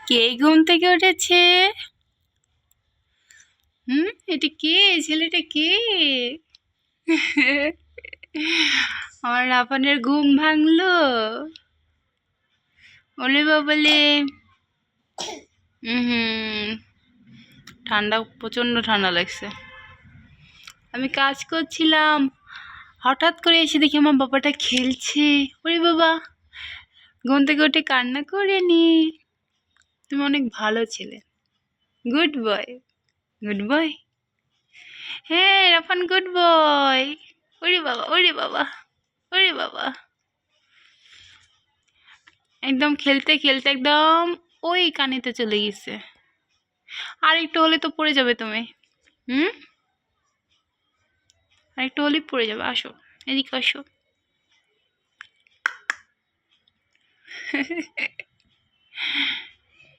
কে ঘুম থেকে উঠেছে? এটা কে? ছেলেটা কে? আমার রাফানের ঘুম ভাঙলো। ওলে বাবলে। হুম, ঠান্ডা, প্রচন্ড ঠান্ডা লাগছে। আমি কাজ করছিলাম, হঠাৎ করে এসে দেখি আমার বাবাটা খেলছে। ওরে বাবা, ঘুম থেকে উঠে কান্না করেনি। তুমি অনেক ভালো ছেলে, গুড বয়, গুড বয়। হ্যাঁ রাফান, গুড বয়। ওরে বাবা, ওরে বাবা, ওরে বাবা, একদম খেলতে খেলতে একদম ওই কানেতে চলে গেছে। আর একটু হলে তো পড়ে যাবে তুমি। আর একটু হলেই পড়ে যাবে। আসো, এদিকে আসো।